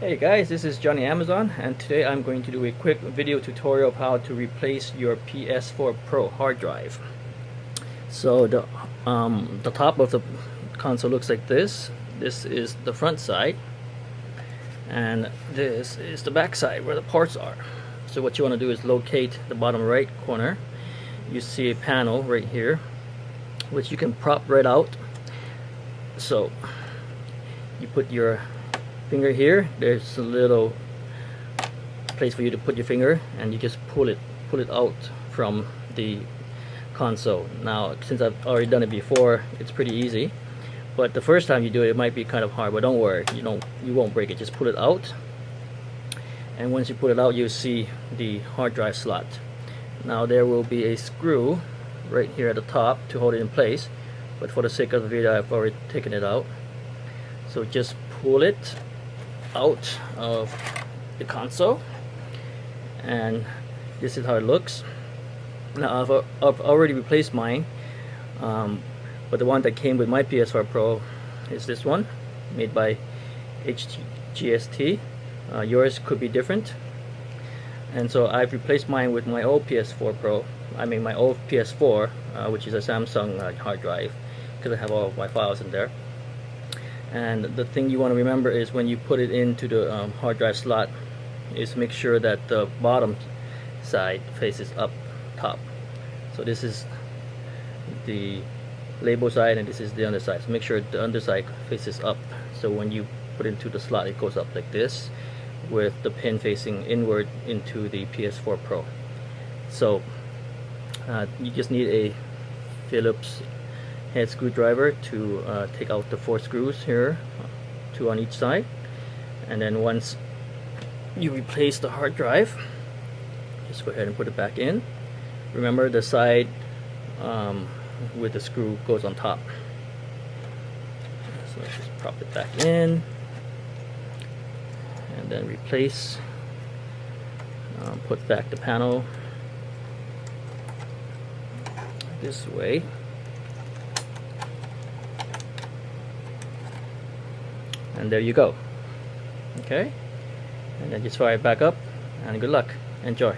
Hey guys, this is Johnny Amazon, and today I'm going to do a quick video tutorial of how to replace your PS4 Pro hard drive. So the top of the console looks like this. This is the front side, and this is the back side where the ports are. So what you want to do is locate the bottom right corner. You see a panel right here, which you can prop right out. So you put your finger here. There's a little place for you to put your finger, and you just pull it out from the console. Now, since I've already done it before, it's pretty easy, but the first time you do it, it might be kind of hard, but don't worry, you won't break it. Just pull it out, and once you pull it out, you'll see the hard drive slot. Now there will be a screw right here at the top to hold it in place, but for the sake of the video, I've already taken it out. So just pull it out of the console, and this is how it looks. Now I've already replaced mine, but the one that came with my PS4 Pro is this one, made by HGST. Yours could be different, and so I've replaced mine with my old PS4 Pro. I mean my old PS4, which is a Samsung hard drive, because I have all of my files in there. And the thing you want to remember is when you put it into the hard drive slot, is make sure that the bottom side faces up top. So this is the label side, and this is the underside. So make sure the underside faces up. So when you put it into the slot, it goes up like this, with the pin facing inward into the PS4 Pro. So you just need a Phillips head screwdriver to take out the 4 screws here, 2 on each side. And then once you replace the hard drive, just go ahead and put it back in. Remember, the side with the screw goes on top. So let's just prop it back in, and then replace. Put back the panel this way. And there you go. Okay, and then just fire it back up, and good luck. Enjoy.